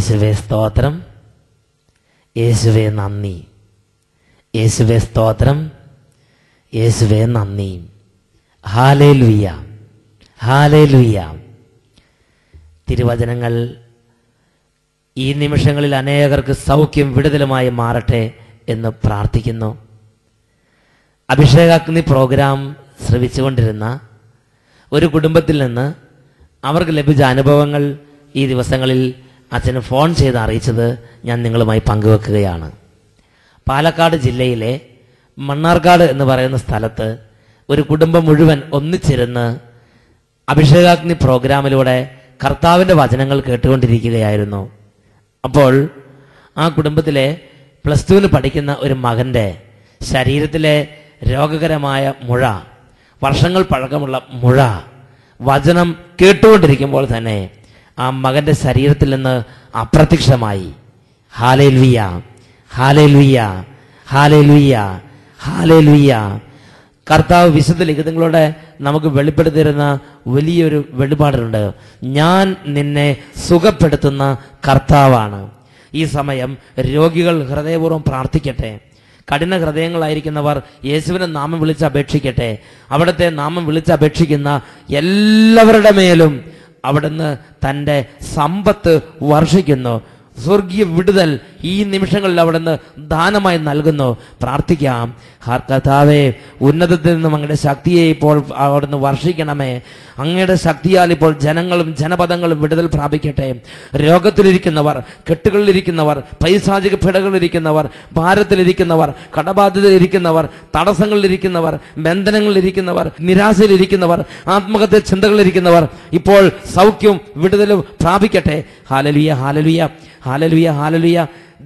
യേശുവേ സ്തോത്രം, യേശുവേ നന്ദി, യേശുവേ സ്തോത്രം, യേശുവേ നന്ദി. Hallelujah, hallelujah. തിരുവചനങ്ങൾ ഈ നിമിഷങ്ങളിൽ അനേകർക്ക് സൗഖ്യം വിടുതലുമായി മാറട്ടെ എന്ന് പ്രാർത്ഥിക്കുന്നു. അഭിഷേകാഗ്നി പ്രോഗ്രാം ശ്രവിച്ചുകൊണ്ടിരുന്ന ഒരു കുടുംബത്തിൽ നിന്ന് അവർക്ക് ലഭിച്ച അനുഭവങ്ങൾ ഈ ദിവസങ്ങളിൽ അച്ഛന് ഫോൺ ചെയ്ത് അറിയിച്ചത് ഞാൻ നിങ്ങളുമായി പങ്കുവെക്കുകയാണ്. പാലക്കാട് ജില്ലയിലെ മണ്ണാർക്കാട് എന്ന് പറയുന്ന സ്ഥലത്ത് ഒരു കുടുംബം മുഴുവൻ ഒന്നിച്ചിരുന്ന് അഭിഷേകാഗ്നി പ്രോഗ്രാമിലൂടെ കർത്താവിൻ്റെ വചനങ്ങൾ കേട്ടുകൊണ്ടിരിക്കുകയായിരുന്നു. അപ്പോൾ ആ കുടുംബത്തിലെ +2 പഠിക്കുന്ന ഒരു മകൻ്റെ ശരീരത്തിലെ രോഗകരമായ മുഴ, വർഷങ്ങൾ പഴക്കമുള്ള മുഴ, വചനം കേട്ടുകൊണ്ടിരിക്കുമ്പോൾ തന്നെ ആ മകൻ്റെ ശരീരത്തിൽ നിന്ന് അപ്രത്യക്ഷമായി. Hallelujah, hallelujah, hallelujah, hallelujah. കർത്താവ് വിശുദ്ധ ലിഖിതങ്ങളോടെ നമുക്ക് വെളിപ്പെടുത്തിയിരുന്ന വലിയൊരു വെളിപാടുണ്ട്. ഞാൻ നിന്നെ സുഖപ്പെടുത്തുന്ന കർത്താവാണ്. ഈ സമയം രോഗികൾ ഹൃദയപൂർവ്വം പ്രാർത്ഥിക്കട്ടെ. കഠിന ഹൃദയങ്ങളായിരിക്കുന്നവർ യേശുവിനെ നാമം വിളിച്ച് അപേക്ഷിക്കട്ടെ. അവിടുത്തെ നാമം വിളിച്ച് അപേക്ഷിക്കുന്ന എല്ലാവരുടെ മേലും അവിടുന്ന് തൻ്റെ സമ്പത്ത് വർഷിക്കുന്നു. സ്വർഗീയ വിടുതൽ ഈ നിമിഷങ്ങളിൽ അവിടുന്ന് ദാനമായി നൽകുന്നു. പ്രാർത്ഥിക്കാം. കർത്താവേ, ഉന്നതത്തിൽ നിന്നും അങ്ങയുടെ ശക്തിയെ ഇപ്പോൾ അവിടുന്ന് വർഷിക്കണമേ. അങ്ങയുടെ ശക്തിയാൽ ഇപ്പോൾ ജനങ്ങളും ജനപദങ്ങളും വിടുതൽ പ്രാപിക്കട്ടെ. രോഗത്തിലിരിക്കുന്നവർ, കെട്ടുകളിലിരിക്കുന്നവർ, പൈശാചിക പിടകളിലിരിക്കുന്നവർ, ഭാരത്തിലിരിക്കുന്നവർ, കടബാധ്യതയിലിരിക്കുന്നവർ, തടസ്സങ്ങളിലിരിക്കുന്നവർ, ബന്ധനങ്ങളിലിരിക്കുന്നവർ, നിരാശയിലിരിക്കുന്നവർ, ആത്മഹത്യ ചിന്തകളിലിരിക്കുന്നവർ ഇപ്പോൾ സൗഖ്യവും വിടുതലും പ്രാപിക്കട്ടെ. Hallelujah, hallelujah, hallelujah, hallelujah.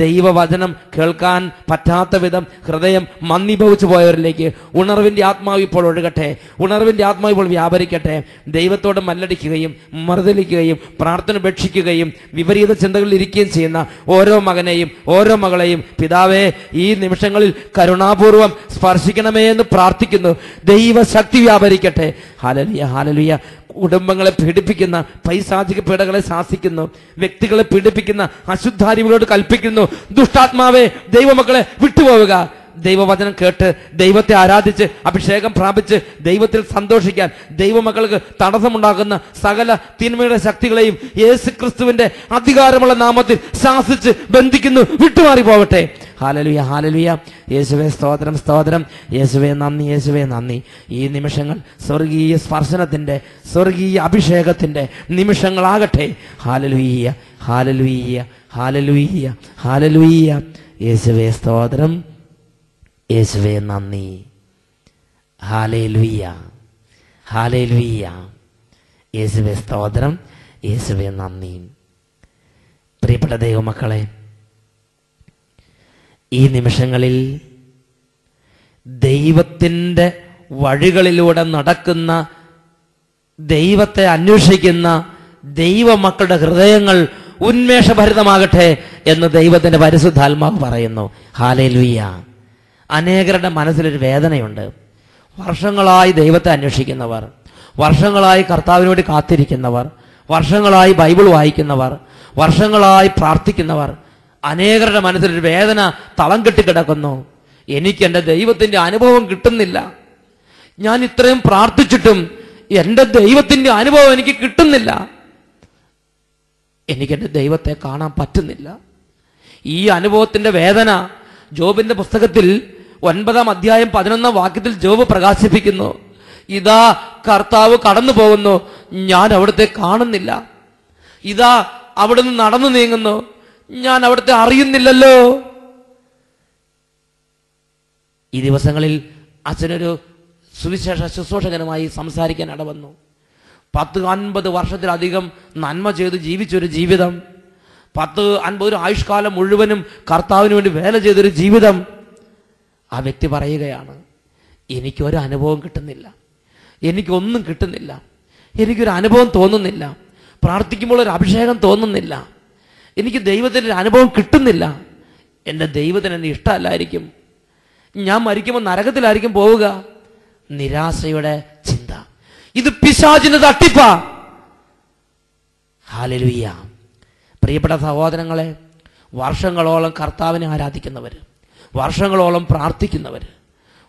ദൈവവചനം കേൾക്കാൻ പറ്റാത്ത വിധം ഹൃദയം മന്ദീഭവിച്ചു പോയവരിലേക്ക് ഉണർവിൻ്റെ ആത്മാവ് ഇപ്പോൾ ഒഴുകട്ടെ. ഉണർവിൻ്റെ ആത്മാവ് ഇപ്പോൾ വ്യാപരിക്കട്ടെ. ദൈവത്തോട് മല്ലടിക്കുകയും മറുതലിക്കുകയും പ്രാർത്ഥന ഉപേക്ഷിക്കുകയും വിപരീത ചിന്തകളിൽ ഇരിക്കുകയും ചെയ്യുന്ന ഓരോ മകനെയും ഓരോ മകളെയും പിതാവേ, ഈ നിമിഷങ്ങളിൽ കരുണാപൂർവം സ്പർശിക്കണമേ എന്ന് പ്രാർത്ഥിക്കുന്നു. ദൈവശക്തി വ്യാപരിക്കട്ടെ. Hallelujah, hallelujah. കുടുംബങ്ങളെ പീഡിപ്പിക്കുന്ന പൈശാചിക പീഡകളെ ശാസിക്കുന്നു. വ്യക്തികളെ പീഡിപ്പിക്കുന്ന അശുദ്ധാരികളോട് കൽപ്പിക്കുന്നു, ദുഷ്ടാത്മാവേ, ദൈവമക്കളെ വിട്ടുപോവുക. ദൈവവചനം കേട്ട് ദൈവത്തെ ആരാധിച്ച് അഭിഷേകം പ്രാപിച്ച് ദൈവത്തിൽ സന്തോഷിക്കാൻ ദൈവമക്കൾക്ക് തടസ്സമുണ്ടാക്കുന്ന സകല തിന്മയുടെ ശക്തികളെയും യേശുക്രിസ്തുവിന്റെ അധികാരമുള്ള നാമത്തിൽ ശാസിച്ച് ബന്ധിക്കുന്നു. വിട്ടുമാറി പോകട്ടെ. Hallelujah, hallelujah. യേശുവേ സ്തോത്രം, സ്തോത്രം. യേശുവേ നന്ദി, യേശുവേ നന്ദി. ഈ നിമിഷങ്ങൾ സ്വർഗീയ സ്പർശനത്തിന്റെ, സ്വർഗീയ അഭിഷേകത്തിന്റെ നിമിഷങ്ങളാകട്ടെ. Hallelujah, hallelujah, hallelujah, hallelujah. യേശുവേ സ്തോത്രം, യേശുവേ നന്ദി. Hallelujah, hallelujah. യേശുവേ സ്തോത്രം, യേശുവേ നന്ദി. പ്രിയപ്പെട്ട ദൈവമക്കളെ, ഈ നിമിഷങ്ങളിൽ ദൈവത്തിൻ്റെ വഴികളിലൂടെ നടക്കുന്ന, ദൈവത്തെ അന്വേഷിക്കുന്ന ദൈവമക്കളുടെ ഹൃദയങ്ങൾ ഉന്മേഷഭരിതമാകട്ടെ എന്ന് ദൈവത്തിൻ്റെ പരിശുദ്ധാത്മാവ് പറയുന്നു. ഹല്ലേലൂയ. അനേകരുടെ മനസ്സിലൊരു വേദനയുണ്ട്. വർഷങ്ങളായി ദൈവത്തെ അന്വേഷിക്കുന്നവർ, വർഷങ്ങളായി കർത്താവിന് വേണ്ടി കാത്തിരിക്കുന്നവർ, വർഷങ്ങളായി ബൈബിൾ വായിക്കുന്നവർ, വർഷങ്ങളായി പ്രാർത്ഥിക്കുന്നവർ, അനേകരുടെ മനസ്സിലൊരു വേദന തളം കെട്ടിക്കിടക്കുന്നു. എനിക്ക് എൻ്റെ ദൈവത്തിൻ്റെ അനുഭവം കിട്ടുന്നില്ല. ഞാൻ ഇത്രയും പ്രാർത്ഥിച്ചിട്ടും എൻ്റെ ദൈവത്തിൻ്റെ അനുഭവം എനിക്ക് കിട്ടുന്നില്ല. എനിക്കെൻ്റെ ദൈവത്തെ കാണാൻ പറ്റുന്നില്ല. ഈ അനുഭവത്തിൻ്റെ വേദന ജോബിന്റെ പുസ്തകത്തിൽ 9-ാം അധ്യായം 11-ാം വാക്യത്തിൽ ജോബ് പ്രകാശിപ്പിക്കുന്നു. ഇതാ കർത്താവ് കടന്നു പോകുന്നു, ഞാൻ അവിടുത്തെ കാണുന്നില്ല. ഇതാ അവിടുന്ന് നടന്നു നീങ്ങുന്നു, ഞാൻ അവിടുത്തെ അറിയുന്നില്ലല്ലോ. ഈ ദിവസങ്ങളിൽ അച്ഛനൊരു സുവിശേഷ ശുശ്രൂഷകനുമായി സംസാരിക്കാൻ ഇടവന്നു. 10-50 വർഷത്തിലധികം നന്മ ചെയ്ത് ജീവിച്ചൊരു ജീവിതം, 10-50 ആയുഷ്കാലം മുഴുവനും കർത്താവിന് വേണ്ടി വേല ചെയ്തൊരു ജീവിതം. ആ വ്യക്തി പറയുകയാണ്, എനിക്കൊരു അനുഭവം കിട്ടുന്നില്ല, എനിക്കൊന്നും കിട്ടുന്നില്ല, എനിക്കൊരു അനുഭവം തോന്നുന്നില്ല, പ്രാർത്ഥിക്കുമ്പോൾ ഒരു അഭിഷേകം തോന്നുന്നില്ല, എനിക്ക് ദൈവത്തിൻ്റെ ഒരു അനുഭവം കിട്ടുന്നില്ല. എൻ്റെ ദൈവത്തിന് എന്നെ ഇഷ്ടമല്ലായിരിക്കും, ഞാൻ മരിക്കുമ്പോൾ നരകത്തിലായിരിക്കും പോവുക. നിരാശയുടെ ചിന്ത. ഇത് പിശാചിന്റെ തട്ടിപ്പാ. ഹല്ലേലൂയ. പ്രിയപ്പെട്ട സഹോദരങ്ങളെ, വർഷങ്ങളോളം കർത്താവിനെ ആരാധിക്കുന്നവർ, വർഷങ്ങളോളം പ്രാർത്ഥിക്കുന്നവർ,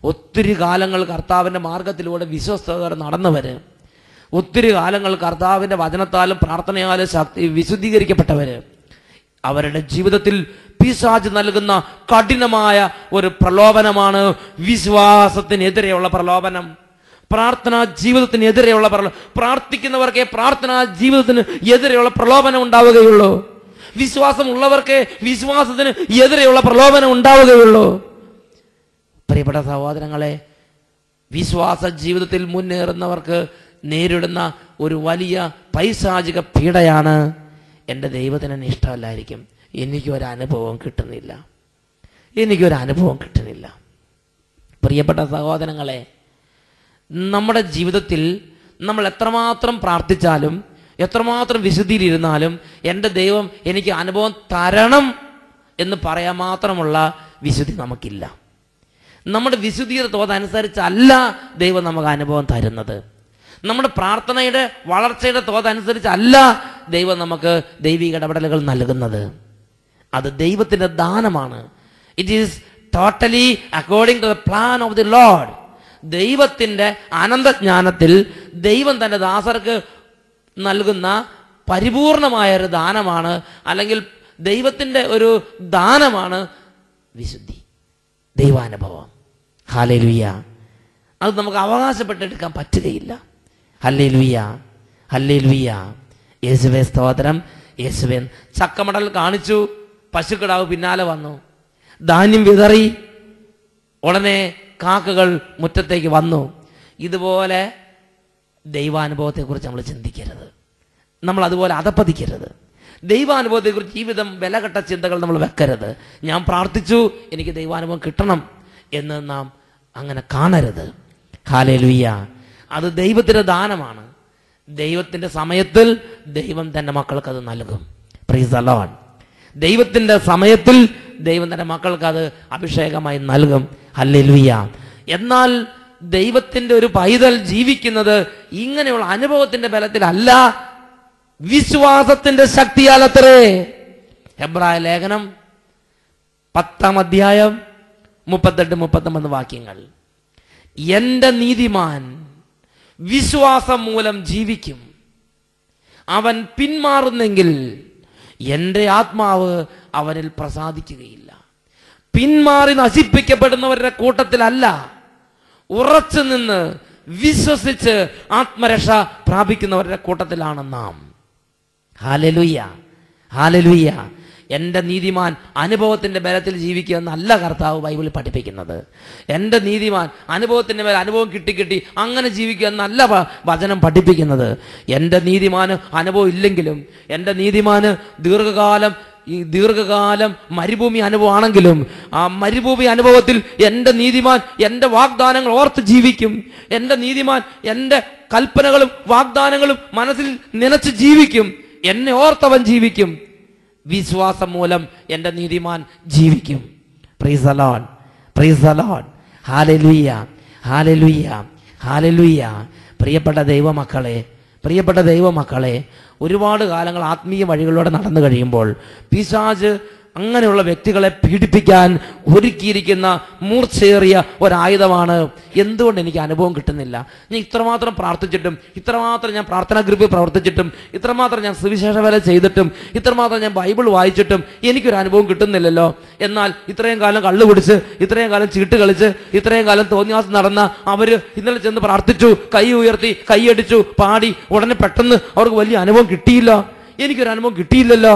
ഒത്തിരി കാലങ്ങൾ കർത്താവിൻ്റെ മാർഗത്തിലൂടെ വിശ്വസ്തയോടെ നടന്നവർ, ഒത്തിരി കാലങ്ങൾ കർത്താവിൻ്റെ വചനത്താലും പ്രാർത്ഥനയാലും വിശുദ്ധീകരിക്കപ്പെട്ടവർ, അവരുടെ ജീവിതത്തിൽ പിശാച് നൽകുന്ന കഠിനമായ ഒരു പ്രലോഭനമാണ് വിശ്വാസത്തിനെതിരെയുള്ള പ്രലോഭനം, പ്രാർത്ഥനാ ജീവിതത്തിനെതിരെയുള്ള പ്രാർത്ഥിക്കുന്നവർക്കേ പ്രാർത്ഥനാ ജീവിതത്തിന് എതിരെയുള്ള പ്രലോഭനം ഉണ്ടാവുകയുള്ളൂ. വിശ്വാസമുള്ളവർക്ക് വിശ്വാസത്തിന് എതിരെയുള്ള പ്രലോഭനം ഉണ്ടാവുകയുള്ളൂ. പ്രിയപ്പെട്ട സഹോദരങ്ങളെ, വിശ്വാസ ജീവിതത്തിൽ മുന്നേറുന്നവർക്ക് നേരിടുന്ന ഒരു വലിയ പൈശാചിക പീഡയാണ് എൻ്റെ ദൈവത്തിന് എന്നെ ഇഷ്ടമല്ലായിരിക്കും, എനിക്കൊരനുഭവം കിട്ടുന്നില്ല, എനിക്കൊരനുഭവം കിട്ടുന്നില്ല. പ്രിയപ്പെട്ട സഹോദരങ്ങളെ, നമ്മുടെ ജീവിതത്തിൽ നമ്മൾ എത്രമാത്രം പ്രാർത്ഥിച്ചാലും എത്രമാത്രം വിശുദ്ധിയിലിരുന്നാലും എൻ്റെ ദൈവം എനിക്ക് അനുഭവം തരണം എന്ന് പറയാൻ മാത്രമുള്ള വിശുദ്ധി നമുക്കില്ല. നമ്മുടെ വിശുദ്ധിയുടെ തോതനുസരിച്ചല്ല ദൈവം നമുക്ക് അനുഭവം തരുന്നത്. നമ്മുടെ പ്രാർത്ഥനയുടെ വളർച്ചയുടെ തോതനുസരിച്ചല്ല ദൈവം നമുക്ക് ദൈവിക ഇടപെടലുകൾ നൽകുന്നത്. അത് ദൈവത്തിൻ്റെ ദാനമാണ്. It is totally according to the plan of the lord. ദൈവത്തിൻ്റെ അനന്തജ്ഞാനത്തിൽ ദൈവം തൻ്റെ ദാസർക്ക് നൽകുന്ന പരിപൂർണമായൊരു ദാനമാണ്, അല്ലെങ്കിൽ ദൈവത്തിൻ്റെ ഒരു ദാനമാണ് വിശുദ്ധി, ദൈവാനുഭവം. ഹല്ലേലൂയ. അത് നമുക്ക് അവകാശപ്പെട്ടെടുക്കാൻ പറ്റുകയില്ല. Hallelujah, hallelujah. യേശുവേ സ്തോത്രം. യേശുവേ. ചക്കമടൽ കാണിച്ചു, പശുക്കിടാവ് പിന്നാലെ വന്നു, ധാന്യം വിതറി, ഉടനെ കാക്കകൾ മുറ്റത്തേക്ക് വന്നു. ഇതുപോലെ ദൈവാനുഭവത്തെക്കുറിച്ച് നമ്മൾ ചിന്തിക്കരുത്, നമ്മൾ അതുപോലെ അധപ്പതിക്കരുത്. ദൈവാനുഭവത്തെക്കുറിച്ച് ജീവിതം വിലകെട്ട ചിന്തകൾ നമ്മൾ വെക്കരുത്. ഞാൻ പ്രാർത്ഥിച്ചു, എനിക്ക് ദൈവാനുഭവം കിട്ടണം എന്ന് നാം അങ്ങനെ കാണരുത്. ഹല്ലേലൂയ. അത് ദൈവത്തിൻ്റെ ദാനമാണ്. ദൈവത്തിൻ്റെ സമയത്തിൽ ദൈവം തൻ്റെ മക്കൾക്ക് അത് നൽകും. Praise the Lord. ദൈവത്തിൻ്റെ സമയത്തിൽ ദൈവം തൻ്റെ മക്കൾക്ക് അത് അഭിഷേകമായി നൽകും. ഹല്ലേലൂയ. എന്നാൽ ദൈവത്തിൻ്റെ ഒരു പൈതൽ ജീവിക്കുന്നത് ഇങ്ങനെയുള്ള അനുഭവത്തിൻ്റെ ബലത്തിലല്ല, വിശ്വാസത്തിൻ്റെ ശക്തിയാലത്രേ. ഹെബ്രായ ലേഖനം 10-ാം അധ്യായം 38-39 വാക്യങ്ങൾ. എൻ്റെ നീതിമാൻ വിശ്വാസം മൂലം ജീവിക്കും, അവൻ പിന്മാറുന്നെങ്കിൽ എൻ്റെ ആത്മാവ് അവനിൽ പ്രസാദിക്കുകയില്ല. പിന്മാറി നശിപ്പിക്കപ്പെടുന്നവരുടെ കൂട്ടത്തിലല്ല, ഉറച്ചു നിന്ന് വിശ്വസിച്ച് ആത്മരക്ഷ പ്രാപിക്കുന്നവരുടെ കൂട്ടത്തിലാണ് നാം. Hallelujah, hallelujah. എൻ്റെ നീതിമാൻ അനുഭവത്തിൻ്റെ ബലത്തിൽ ജീവിക്കുക എന്നല്ല കർത്താവ് ബൈബിളിൽ പഠിപ്പിക്കുന്നത്. എൻ്റെ നീതിമാൻ അനുഭവത്തിൻ്റെ മേൽ അനുഭവം കിട്ടി അങ്ങനെ ജീവിക്കുക എന്നല്ല വചനം പഠിപ്പിക്കുന്നത്. എൻ്റെ നീതിമാന് അനുഭവം ഇല്ലെങ്കിലും, എൻ്റെ നീതിമാന് ദീർഘകാലം മരുഭൂമി അനുഭവമാണെങ്കിലും, ആ മരുഭൂമി അനുഭവത്തിൽ എൻ്റെ നീതിമാൻ എൻ്റെ വാഗ്ദാനങ്ങൾ ഓർത്ത് ജീവിക്കും. എൻ്റെ നീതിമാൻ എൻ്റെ കൽപ്പനകളും വാഗ്ദാനങ്ങളും മനസ്സിൽ നനച്ച് ജീവിക്കും. എന്നെ ഓർത്തവൻ ജീവിക്കും. വിശ്വാസം മൂലം എൻ്റെ നീതിമാൻ ജീവിക്കും. Praise the Lord, praise the Lord. Hallelujah, hallelujah, hallelujah. പ്രിയപ്പെട്ട ദൈവമക്കളെ, ഒരുപാട് കാലങ്ങൾ ആത്മീയ വഴികളിലൂടെ നടന്നു കഴിയുമ്പോൾ പിശാച് അങ്ങനെയുള്ള വ്യക്തികളെ പീഡിപ്പിക്കാൻ ഒരുക്കിയിരിക്കുന്ന മൂർച്ചയേറിയ ഒരായുധമാണ് എന്തുകൊണ്ട് എനിക്ക് അനുഭവം കിട്ടുന്നില്ല, ഞാൻ ഇത്രമാത്രം പ്രാർത്ഥിച്ചിട്ടും, ഇത്രമാത്രം ഞാൻ പ്രാർത്ഥനാ ഗ്രൂപ്പിൽ പ്രവർത്തിച്ചിട്ടും, ഇത്രമാത്രം ഞാൻ സുവിശേഷ വേല ചെയ്തിട്ടും, ഇത്രമാത്രം ഞാൻ ബൈബിൾ വായിച്ചിട്ടും എനിക്കൊരു അനുഭവം കിട്ടുന്നില്ലല്ലോ. എന്നാൽ ഇത്രയും കാലം കള്ളു കുടിച്ച്, ഇത്രയും കാലം ചീട്ട് കളിച്ച്, ഇത്രയും കാലം തോന്നിയാസം നടന്ന അവര് ഇന്നലെ ചെന്ന് പ്രാർത്ഥിച്ചു, കൈ ഉയർത്തി, കൈയടിച്ചു, പാടി, ഉടനെ പെട്ടെന്ന് അവർക്ക് വലിയ അനുഭവം കിട്ടിയില്ല, എനിക്കൊരു അനുഭവം കിട്ടിയില്ലല്ലോ.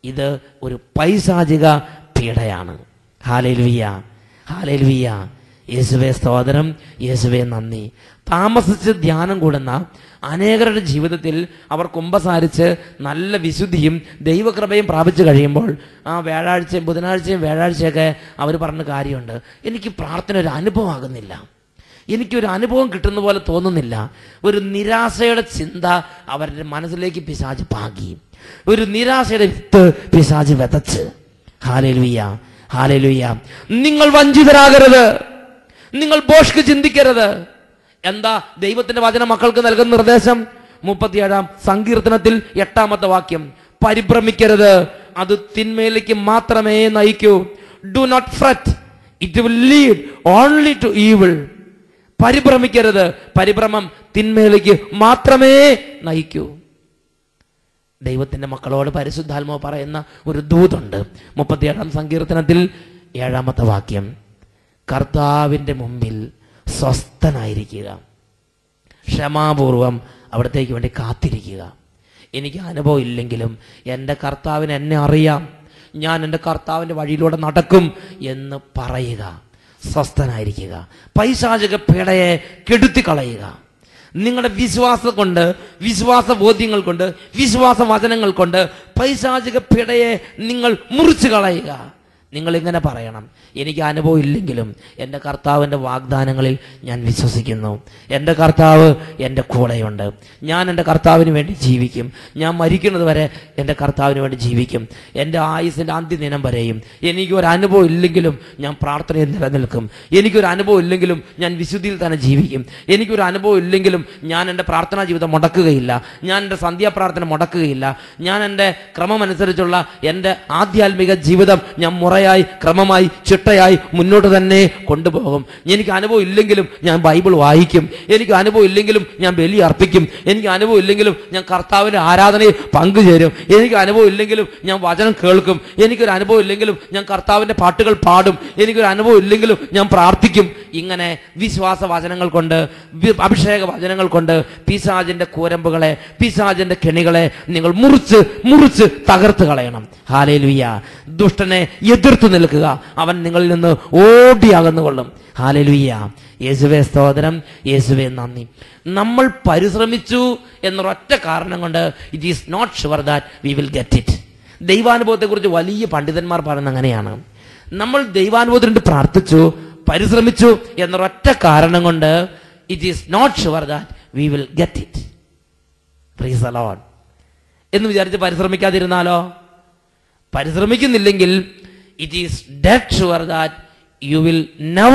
ഇത് ഒരു പൈശാചിക പീഡയാണ്. Hallelujah, hallelujah. യേശുവേ സ്തോത്രം, യേശുവേ നന്ദി. താമസിച്ച് ധ്യാനം കൂടുന്ന അനേകരുടെ ജീവിതത്തിൽ അവർ കുമ്പസാരിച്ച് നല്ല വിശുദ്ധിയും ദൈവകൃപയും പ്രാപിച്ചു കഴിയുമ്പോൾ ആ വ്യാഴാഴ്ചയും ബുധനാഴ്ചയും വ്യാഴാഴ്ചയൊക്കെ അവർ പറഞ്ഞ കാര്യമുണ്ട്, എനിക്ക് പ്രാർത്ഥന ഒരു അനുഭവമാകുന്നില്ല, എനിക്കൊരു അനുഭവം കിട്ടുന്ന പോലെ തോന്നുന്നില്ല. ഒരു നിരാശയുടെ ചിന്ത അവരുടെ മനസ്സിലേക്ക് പിശാച് പാകി, ഒരു നിരാശയുടെ വിത്ത് പിശാച് വിതച്ച്. Hallelujah, hallelujah. നിങ്ങൾ വഞ്ചിതരാകരുത്, നിങ്ങൾ ഭോഷ്ക് ചിന്തിക്കരുത്. എന്താ ദൈവത്തിന്റെ വചന മക്കൾക്ക് നൽകുന്ന നിർദ്ദേശം? 37-ാം സങ്കീർത്തനത്തിൽ 8-ാമത്തെ വാക്യം, പരിഭ്രമിക്കരുത്, അത് തിന്മയിലേക്ക് മാത്രമേ നയിക്കൂ. Do not fret, it will lead only to evil. പരിഭ്രമിക്കരുത്, പരിഭ്രമം തിന്മയിലേക്ക് മാത്രമേ നയിക്കൂ. ദൈവത്തിന്റെ മക്കളോട് പരിശുദ്ധാത്മാവ് പറയുന്ന ഒരു ദൂതുണ്ട്. 37-ാം സങ്കീർത്തനത്തിൽ 7-ാമത്തെ വാക്യം, കർത്താവിന്റെ മുമ്പിൽ സ്വസ്ഥനായിരിക്കുക, ക്ഷമാപൂർവം അവിടത്തേക്ക് വേണ്ടി കാത്തിരിക്കുക. എനിക്ക് അനുഭവം ഇല്ലെങ്കിലും എൻ്റെ കർത്താവിന് എന്നെ അറിയാം, ഞാൻ എൻ്റെ കർത്താവിൻ്റെ വഴിയിലൂടെ നടക്കും എന്ന് പറയുക. സ്വസ്ഥനായിരിക്കുക. പൈശാചിക പീഡയെ കെടുത്തി കളയുക. നിങ്ങളുടെ വിശ്വാസം കൊണ്ട്, വിശ്വാസ ബോധ്യങ്ങൾ കൊണ്ട്, വിശ്വാസ വചനങ്ങൾ കൊണ്ട് പൈശാചിക പീഡയെ നിങ്ങൾ മുറിച്ചു കളയുക. നിങ്ങൾ ഇങ്ങനെ പറയണം, എനിക്ക് അനുഭവം ഇല്ലെങ്കിലും എൻ്റെ കർത്താവിൻ്റെ വാഗ്ദാനങ്ങളിൽ ഞാൻ വിശ്വസിക്കുന്നു. എൻ്റെ കർത്താവ് എൻ്റെ കൂടെയുണ്ട്. ഞാൻ എൻ്റെ കർത്താവിന് വേണ്ടി ജീവിക്കും. ഞാൻ മരിക്കുന്നത് വരെ എൻ്റെ കർത്താവിന് വേണ്ടി ജീവിക്കും. എൻ്റെ ആയുസിൻ്റെ അന്ത്യദിനം വരെയും എനിക്കൊരു അനുഭവം ഇല്ലെങ്കിലും ഞാൻ പ്രാർത്ഥനയിൽ നിലനിൽക്കും. എനിക്കൊരു അനുഭവം ഇല്ലെങ്കിലും ഞാൻ വിശുദ്ധിയിൽ തന്നെ ജീവിക്കും. എനിക്കൊരു അനുഭവം ഇല്ലെങ്കിലും ഞാൻ എൻ്റെ പ്രാർത്ഥനാ ജീവിതം മുടക്കുകയില്ല. ഞാൻ എൻ്റെ സന്ധ്യാപ്രാർത്ഥന മുടക്കുകയില്ല. ഞാൻ എൻ്റെ ക്രമമനുസരിച്ചുള്ള എൻ്റെ ആധ്യാത്മിക ജീവിതം ഞാൻ ക്രമമായി ചിട്ടയായി മുന്നോട്ട് തന്നെ കൊണ്ടുപോകും. എനിക്ക് അനുഭവം ഇല്ലെങ്കിലും ഞാൻ ബൈബിൾ വായിക്കും. എനിക്ക് അനുഭവം ഇല്ലെങ്കിലും ഞാൻ ബലി അർപ്പിക്കും. എനിക്ക് അനുഭവം ഇല്ലെങ്കിലും ഞാൻ കർത്താവിൻ്റെ ആരാധനയിൽ പങ്കുചേരും. എനിക്ക് അനുഭവം ഇല്ലെങ്കിലും ഞാൻ വചനം കേൾക്കും. എനിക്കൊരു അനുഭവം ഇല്ലെങ്കിലും ഞാൻ കർത്താവിൻ്റെ പാട്ടുകൾ പാടും. എനിക്കൊരു അനുഭവം ഇല്ലെങ്കിലും ഞാൻ പ്രാർത്ഥിക്കും. ഇങ്ങനെ വിശ്വാസ വചനങ്ങൾ കൊണ്ട്, അഭിഷേക വചനങ്ങൾ കൊണ്ട് പിശാചിന്റെ കൂരമ്പുകളെ, പിശാചിന്റെ കെണികളെ നിങ്ങൾ മുറിച്ച് തകർത്ത് കളയണം. ഹല്ലേലൂയ. ദുഷ്ടനെ എതിർത്തു നിൽക്കുക, അവൻ നിങ്ങളിൽ നിന്ന് ഓടിയാകുന്നുകൊള്ളും. ഹല്ലേലൂയ. യേശുവേ സ്തോത്രം, യേശുവേ നന്ദി. നമ്മൾ പരിശ്രമിച്ചു എന്നൊരൊറ്റ കാരണം കൊണ്ട് it is not sure that we will get it. ദൈവാനുഭവത്തെക്കുറിച്ച് വലിയ പണ്ഡിതന്മാർ പറയുന്നത് അങ്ങനെയാണ്. നമ്മൾ ദൈവാനുഭവത്തിന് പ്രാർത്ഥിച്ചു, പരിശ്രമിച്ചു എന്നൊരൊറ്റ കാരണം കൊണ്ട് it is not sure that we will get it. Praise the lord എന്ന് വിചാരിച്ച് പരിശ്രമിക്കാതിരുന്നാലോ? പരിശ്രമിക്കുന്നില്ലെങ്കിൽ it is dead sure that you will never